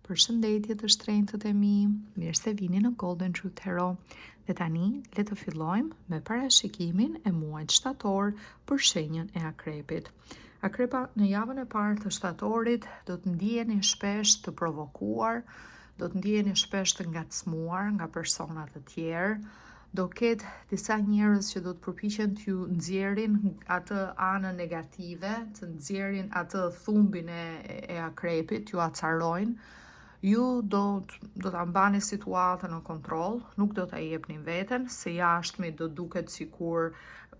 Përshëndetje të shtrenjtët e mi, mirë se vini në Golden Truth Tarot. Dhe tani, le të fillojmë me parashikimin e muajit shtator për shenjën e akrepit. Akrepa, në javën e parë të shtatorit, do të ndjeni shpesh të provokuar, do të ndjeni shpesh të ngacmuar nga persona të tjerë, do ketë disa njerëz që do të përpiqen t'ju nxjerrin atë anën negative, të nxjerrin atë thumbin e akrepit, t'ju acarojnë. Ju do ta mbani situatën në kontroll, nuk do ta jepni veten, së jashtmi do duket sikur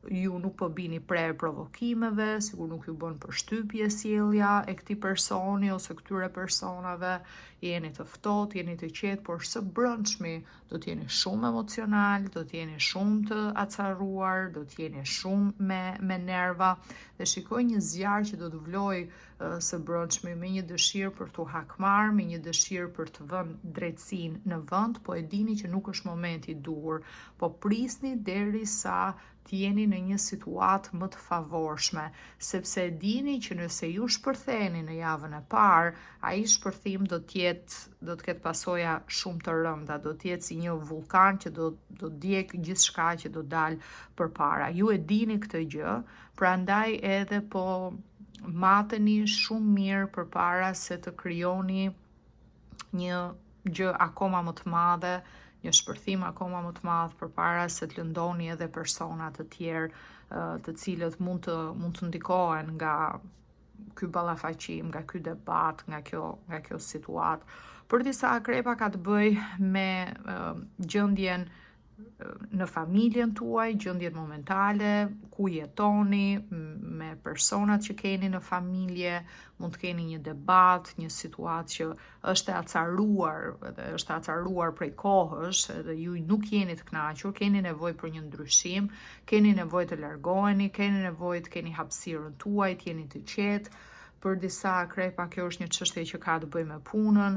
ju nuk po bini pre provokimeve, sikur nuk ju bën përshtypje sjellja e këtij personi ose këtyre personave, jeni të ftohtë, jeni të qetë, por së brendshmi do të jeni shumë emocional, do të jeni shumë të acaruar, do të jeni shumë me nerva dhe shikoj një zjarr që do të vloj së brendshmi me një dëshirë për t'u hakmarr, me një dëshirë për të vënë drejtësinë në vend, po e dini që nuk është momenti i duhur, po prisni derisa të jeni në një situatë më të favorshme, sepse e dini që nëse ju shpërtheni në javën e parë, ai shpërthim do të ketë pasoja shumë të rënda, do të jetë si një vulkan që do djeg gjithçka që do dalë përpara. Ju e dini këtë gjë, prandaj edhe po mateni shumë mirë përpara se të krijoni një gjë akoma më të madhe, një shpërthim akoma më të madh përpara se të lëndoni edhe persona të tjerë të cilët mund të ndikohen nga ky ballafaqim, nga ky debat, nga kjo situatë. Për disa akrepa ka të bëjë me gjendjen në familjen tuaj, gjendjen momentale, ku jetoni, me personat që keni në familje, mund të keni një debat, një situatë që është e acaruar prej kohësh, edhe ju nuk jeni të kënaqur, keni nevojë për një ndryshim, keni nevojë të largoheni, keni nevojë të keni hapësirën tuaj, të jeni të qetë. Për disa akrepa kjo është një çështje që ka të bëjë me punën,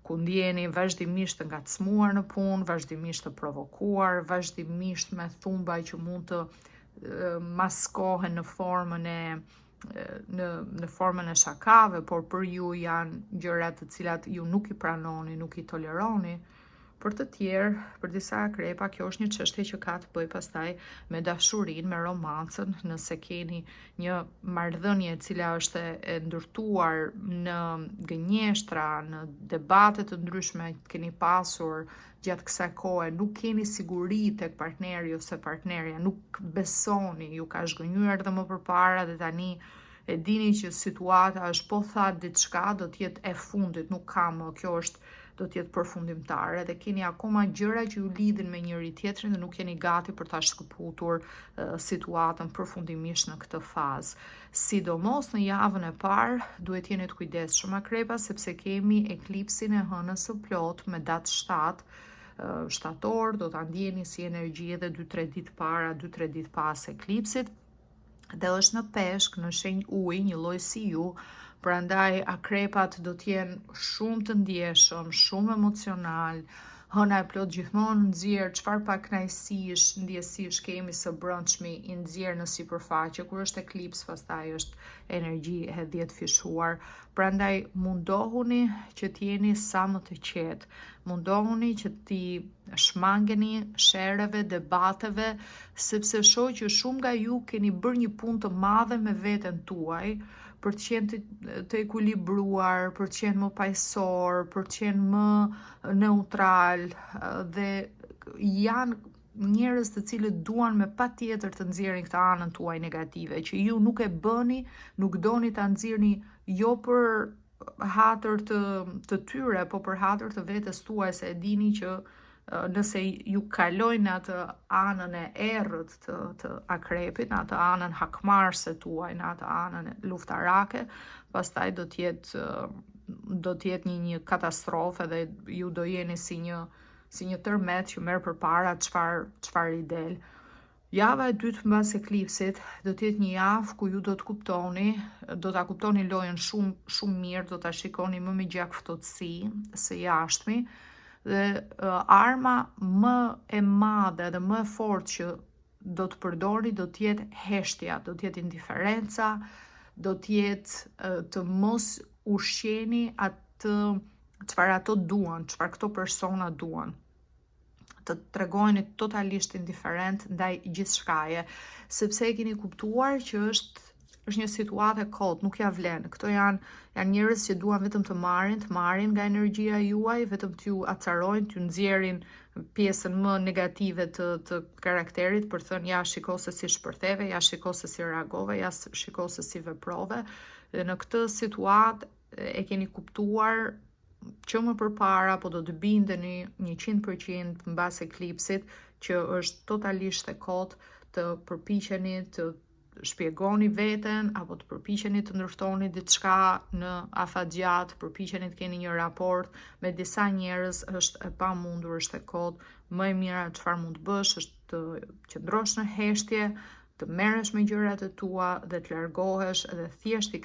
ku ndjeni vazhdimisht të ngacmuar në punë, vazhdimisht të provokuar, vazhdimisht me thumba që mund të maskohen në formën e shakave, por për ju janë gjëra të cilat ju nuk i pranoni, nuk i toleroni. Për të tjerë, për disa akrepa, kjo është një çështje që ka të bëjë pastaj me dashurinë, me romancën, nëse keni një marrëdhënie e cila është e ndërtuar në gënjeshtra, në debate të ndryshme keni pasur gjatë kësaj kohe, nuk keni siguri tek partneri ose partnerja, nuk besoni, ju ka zhgënjur edhe më përpara dhe tani e dini që situata është po thatë diçka do të jetë e fundit, nuk ka më, kjo do të jetë përfundimtare dhe keni akoma gjëra që ju lidhin me njëri tjetrin dhe nuk jeni gati për ta shkëputur situatën përfundimisht në këtë fazë. Sidomos në javën e parë, duhet jeni të kujdesshëm akrepa, sepse kemi eklipsin e hënës së plot me datë 7 shtator, do ta ndjeni si energji edhe 2-3 ditë para, 2-3 ditë pas eklipsit, dhe është në peshk, në shenjë ujë, një lloj si ju. Prandaj akrepat do t'jenë shumë të ndjeshëm, shumë emocional, hëna e plot gjithmonë nxjerr çfarë pakënaqësish, ndjesish kemi së brendshmi i nxjerr në sipërfaqe, kur është eklips pastaj është energji e hedhjet fishuar. Prandaj mundohuni që t'jeni sa më të qetë, mundohuni që t'i shmangeni shereve, debateve, sepse shoh që shumë nga ju keni bërë një punë të madhe me veten tuaj, për të qenë të ekuilibruar, për të qenë më paqësor, për të qenë më neutral dhe janë njerëz të cilët duan me patjetër të nxjerrin këtë anën tuaj negative, që ju nuk e bëni, nuk doni ta nxjerrni jo për hatër të tyre, po për hatër të vetes tuaj, se e dini që nëse ju kalojnë atë anën e errët të akrepit, në atë anën hakmarse tuaj, në atë anën luftarake, pastaj do të jetë një katastrofë dhe ju do jeni si një tërmet që merr përpara çfarë i del. Java e dytë mbas eklipsit do të jetë një javë ku ju do ta kuptoni lojën shumë mirë, do ta shikoni më me gjak ftohtësi së jashtmi. Dhe arma më e madhe dhe më e fortë që do të përdorni do të jetë heshtja, do të jetë indiferenca, do të jetë të mos ushqeni atë çfarë ato duan, çfarë këto persona duan. Të tregojeni totalisht indiferent ndaj gjithçkaje, sepse e keni kuptuar që është një situatë e kot, nuk ja vlen. Këto janë njerëz që duan vetëm të marrin nga energjia juaj, vetëm t'ju acarojnë, t'ju nxjerrin pjesën më negative të karakterit, për thënë ja shiko se si shpërtheve, ja shiko se si reagove, ja shiko se si veprove. Dhe në këtë situatë e keni kuptuar që më përpara, po do të bindeni 100% mbas eklipsit që është totalisht e kot, të përpiqeni të shpjegoni veten apo të përpiqeni të ndërtoni diçka në afatgjat, përpiqeni të keni një raport me disa njerëz, është e pamundur, është e kot. Më e mira çfarë mund të bësh është të qëndrosh në heshtje, të merresh me gjërat e tua dhe të largohesh dhe thjesht t'i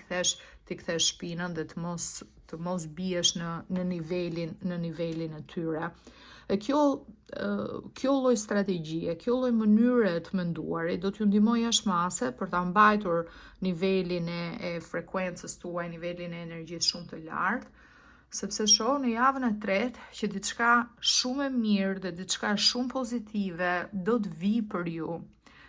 kthesh shpinën dhe të mos biesh në nivelin e tyre. E kjo lloj strategjie, kjo lloj mënyre të menduarit do t'ju ndihmojë jashmase për ta mbajtur nivelin e frekuencës tuaj, nivelin e energjisë shumë të lartë, sepse shoh në javën e tretë që diçka shumë e mirë dhe diçka shumë pozitive do të vi për ju.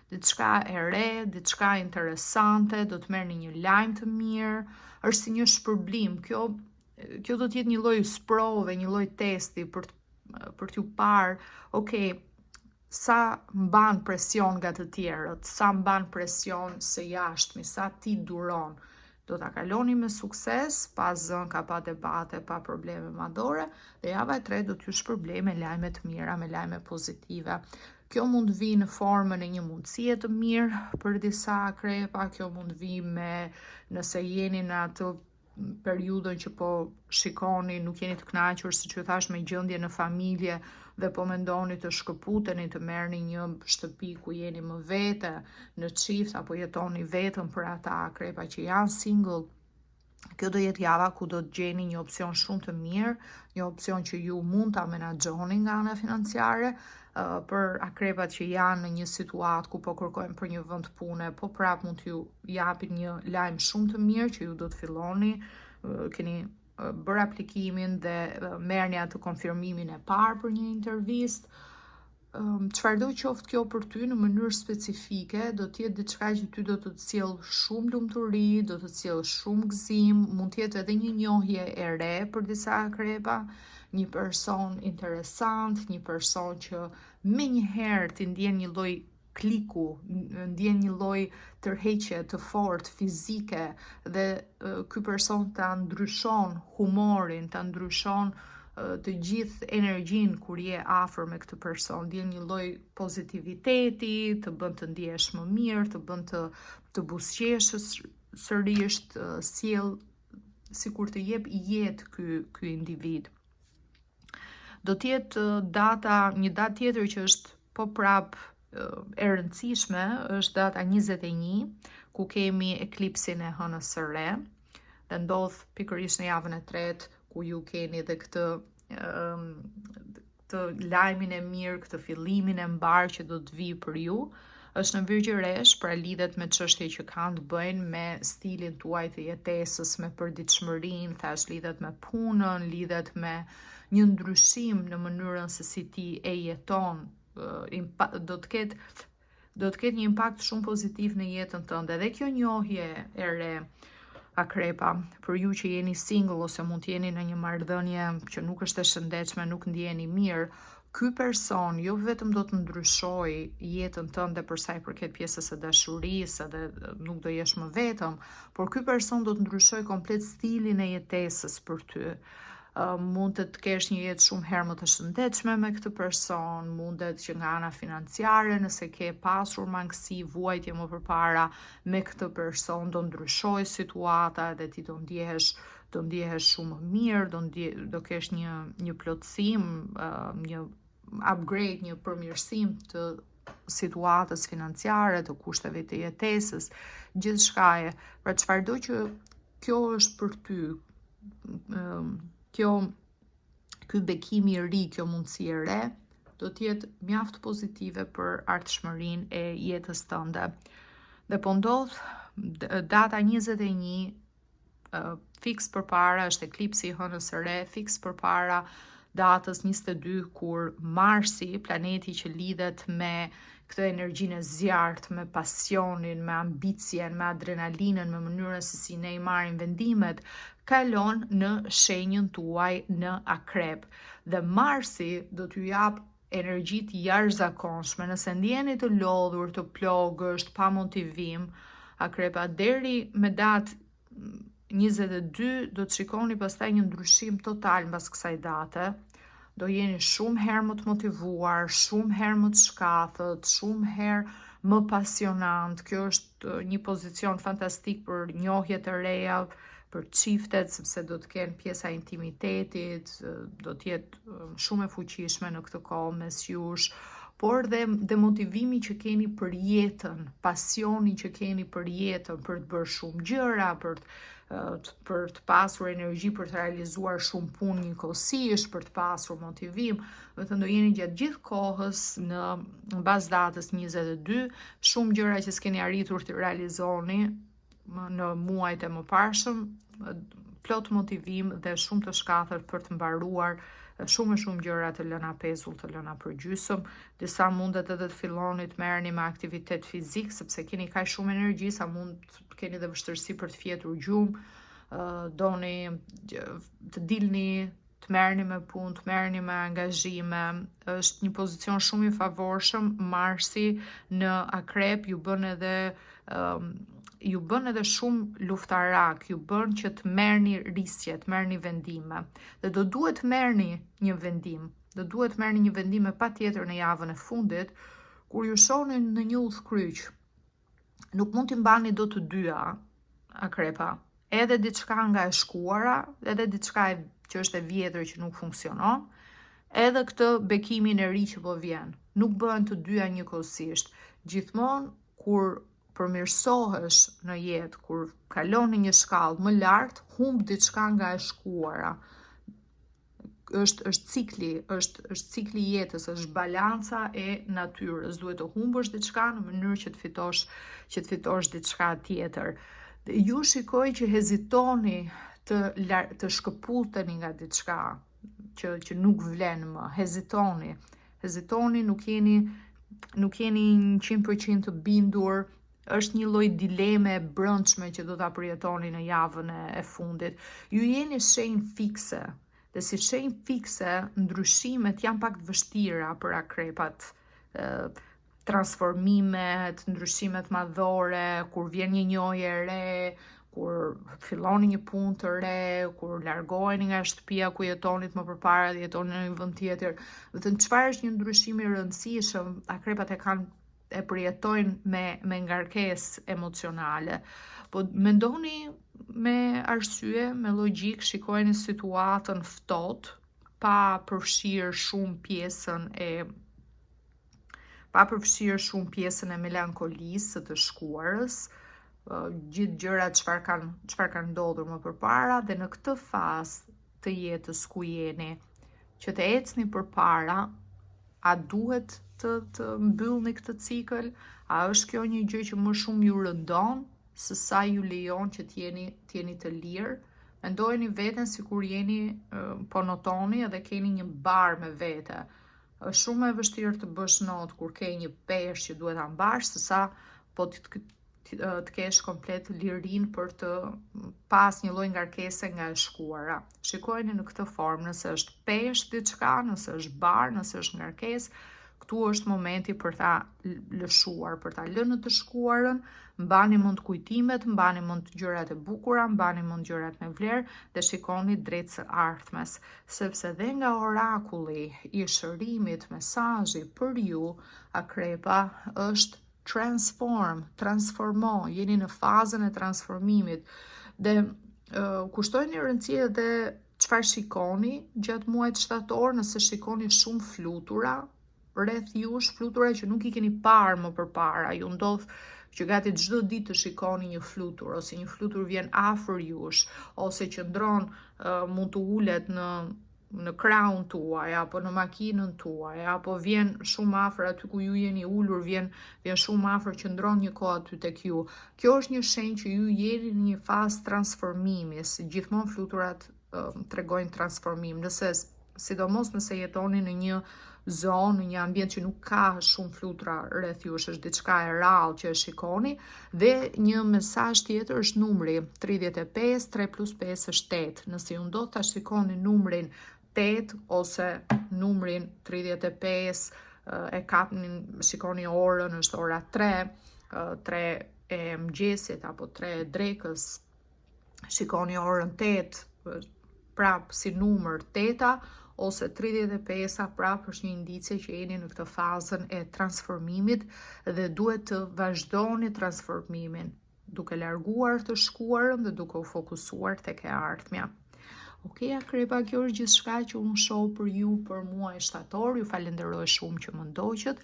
Diçka e re, diçka interesante, do të merrni një lajm të mirë, është si një shpërblim. Kjo do të jetë një lloj sprove, një lloj testi për t'ju parë, sa mban presion nga të tjerët, sa mban presion së jashtmi, sa ti duron. Do ta kaloni me sukses, pa zënka, pa debate, pa probleme madhore, dhe java e tretë do t'ju shpërblej me lajme të mira, me lajme pozitive. Kjo mund vi në formën e një mundësie të mirë për disa akrepa, kjo mund vi nëse jeni në atë periudhën që po shikoni, nuk jeni të kënaqur, siç ju thash, me gjendje në familje dhe po mendoni të shkëputeni, të merrni një shtëpi ku jeni më vete, në çift apo jetoni vetëm, për ata akrepa që janë single. Kjo do jetë java ku do të gjeni një opsion shumë të mirë, një opsion që ju mund ta menaxhoni nga ana financiare. Për akrepat që janë në një situatë ku po kërkojnë për një vend pune, po prap mund t'ju japin një lajm shumë të mirë që ju do të filloni, keni bërë aplikimin dhe merrni atë konfirmimin e parë për një intervistë. Çfarëdo qoftë kjo për ty në mënyrë specifike, do të jetë diçka që ty do të sjell shumë lumturi, do të sjell shumë gëzim, mund të jetë edhe një njohje e re për disa akrepa, një person interesant, një person që menjëherë ti ndjen një lloj kliku, ndjen një lloj tërheqje të fortë fizike dhe ky person ta ndryshon humorin, ta ndryshon të gjithë energjinë kur je afër me këtë person, ndjen një lloj pozitiviteti, të bën të ndihesh më mirë, të bën të buzëqesh sërish, të sjell sikur të jep jetë ky individ. Do të jetë një datë tjetër që është po prap e rëndësishme, është data 21, ku kemi eklipsin e hënës së re, dhe ndodh pikërisht në javën e tretë, ku ju keni edhe këtë lajmin e mirë, këtë fillimin e mbar që do të vi për ju. Është në Virgjëresh, pra lidhet me çështje që kanë të bëjnë me stilin tuaj të jetesës, me përditshmërinë, thash lidhet me punën, lidhet me një ndryshim në mënyrën se si ti e jeton, do të ketë një impakt shumë pozitiv në jetën tënde. Dhe kjo njohje e re, akrepa, për ju që jeni single ose mund të jeni në një marrëdhënie që nuk është e shëndetshme, nuk ndjeheni mirë, ky person jo vetëm do të ndryshojë jetën tënde për sa i përket pjesës së dashurisë dhe nuk do jesh më vetëm, por ky person do të ndryshojë komplet stilin e jetesës për ty. Mund të kesh një jetë shumë herë më të shëndetshme me këtë person, mundet që nga ana financiare, nëse ke pasur mangësi, vuajtje më përpara me këtë person, do ndryshojë situata dhe ti do ndjehesh shumë mirë, do kesh një plotësim, një upgrade, një përmirësim të situatës financiare, të kushteve të jetesës, gjithçkaje. Pra çfarëdo që kjo është për ty, ky bekim i ri, kjo mundësi e re, do të jetë mjaft pozitive për ardhshmërinë e jetës tënde. Dhe po ndodh data 21, fiks përpara, është eklipsi i hënës së re, fiks përpara datës 22 kur Marsi, planeti që lidhet me këtë energjinë e zjarrt, me pasionin, me ambicien, me adrenalinën, me mënyrën se si ne i marrim vendimet, kalon në shenjën tuaj në Akrep. Dhe Marsi do t'ju jap energjit jashtëzakonshme, nëse ndjeni të lodhur, të plogësht, pa motivim, Akrepa, deri me datë 22 do të shikoni pastaj një ndryshim total mbas kësaj date. Do jeni shumë herë më të motivuar, shumë herë më të shkathët, shumë herë më pasionant. Kjo është një pozicion fantastik për njohje të reja, për çiftet, sepse do të kenë pjesa e intimitetit, do të jetë shumë e fuqishme në këtë kohë mes jush, por dhe motivimi që keni për jetën, pasioni që keni për jetën, për të bërë shumë gjëra, për të pasur energji për të realizuar shumë punë njëkohësisht, për të pasur motivim, do jeni gjatë gjithë kohës në bazë datës 22, shumë gjëra që s'keni arritur të realizoni në muajt e mëparshëm, plot motivim dhe shumë të shkathët për të mbaruar shumë gjëra të lëna pezull, të lëna përgjysëm. Disa mundet edhe të filloni të merreni me aktivitet fizik, sepse keni kaq shumë energji sa mund të keni dhe vështirësi për të fjetur gjumë, doni të dilni, të merreni me punë, të merreni me angazhime. Është një pozicion shumë i favorshëm. Marsi në Akrep ju bën edhe shumë luftarak, ju bën që të merrni risje, të merrni vendime. Dhe do duhet të merrni një vendim, e patjetër në javën e fundit, kur ju shohni në një udhkryq. Nuk mund t'i mbani do të dyja, Akrepa, edhe diçka nga e shkuara, edhe diçka që është e vjetër që nuk funksionon, edhe këtë bekimin e ri që po vjen. Nuk bëhen të dyja njëkohësisht. Gjithmonë kur përmirësohesh në jetë, kur kalon në një shkallë më lartë, humb diçka nga e shkuara. Është cikli i jetës, është balanca e natyrës. Duhet të humbësh diçka në mënyrë që të fitosh diçka tjetër. Ju shikoj që hezitoni të shkëputeni nga diçka që nuk vlen më. Hezitoni, nuk jeni 100% të bindur. Është një lloj dileme e brendshme që do ta përjetoni në javën e fundit. Ju jeni shenjë fikse. Dhe si shenjë fikse, ndryshimet janë pak të vështira për Akrepat. Transformimet, ndryshimet madhore, kur vjen një njohje e re, kur filloni një punë të re, kur largoheni nga shtëpia ku jetonit më përpara dhe jetoni në një vend tjetër. Çfarë është një ndryshim i rëndësishëm, Akrepat e përjetojnë me ngarkesë emocionale. Po mendoni me arsye, me logjik, shikojeni situatën ftohtë, pa përfshirë shumë pjesën e melankolisë të shkuarës, gjithë gjërat çfarë kanë ndodhur më përpara, dhe në këtë fazë të jetës ku jeni, që të ecni përpara, a duhet të mbyllni këtë cikël? A është kjo një gjë që më shumë ju rëndon se sa ju lejon që t'jeni të lirë? Mendojeni veten sikur jeni po notoni edhe keni një bar me vete. Është shumë e vështirë të bësh not kur ke një peshë që duhet ta mbash, sesa po të kesh komplet lirinë për të pas një lloj ngarkese nga e shkuara. Shikojeni në këtë formë, nëse është peshë diçka, nëse është bar, nëse është ngarkesë, këtu është momenti për ta lëshuar, për ta lënë të shkuarën. Mbani mend kujtimet, mbani mend gjërat e bukura, mbani mend gjërat me vlerë dhe shikoni drejt së ardhmes, sepse dhe nga orakulli i shërimit, mesazhi për ju, Akrepa, është transformo, jeni në fazën e transformimit. Dhe kushtojeni rëndësi edhe çfarë shikoni gjatë muajit shtator, nëse shikoni shumë flutura rreth jush, flutura që nuk i keni parë më përpara, ju ndodh që gati çdo ditë të shikoni një flutur, ose një flutur vjen afër jush, ose qëndron, mund të ulet në krahun tuaj, apo në makinën tuaj, apo vjen shumë afër aty ku ju jeni ulur, vjen shumë afër, qëndron një kohë aty tek ju. Kjo është një shenjë që ju jeni në një fazë transformimi, si gjithmonë fluturat tregojnë transformim. Sidomos nëse jetoni në një zonë, në një ambient që nuk ka shumë flutura rreth jush, është diçka e rrallë që e shikoni, dhe një mesazh tjetër është numri 35, 3 + 5 është 8. Nëse ju ndodh ta shikoni numrin 8 ose numrin 35, e kapnin, shikoni orën, është ora 3 e mëngjesit apo 3 e drekës, shikoni orën 8, prap si numër 8-a ose 35-a, prap është një indicie që jeni në këtë fazën e transformimit dhe duhet të vazhdoni transformimin, duke larguar të shkuarën dhe duke u fokusuar tek e ardhmja. Okej, akrepa, kjo është gjithçka që unë shoh për ju për muaj shtator. Ju falenderoj shumë që më ndoqët.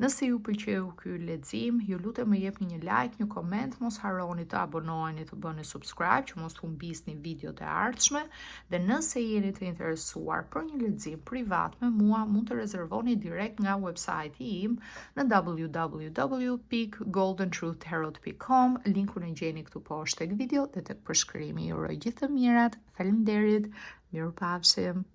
Nëse ju pëlqeu ky lexim, ju lutem më jepni një like, një koment, mos harroni të abonoheni, të bëni subscribe që mos humbisni videot e ardhshme, dhe nëse jeni të interesuar për një lexim privat me mua, mund të rezervoni direkt nga website-i im në www.goldentruthtarot.com. Linkun e gjeni këtu poshtë tek video dhe tek përshkrimi. Ju uroj gjithë të mirat. Faleminderit. Mirupafshim.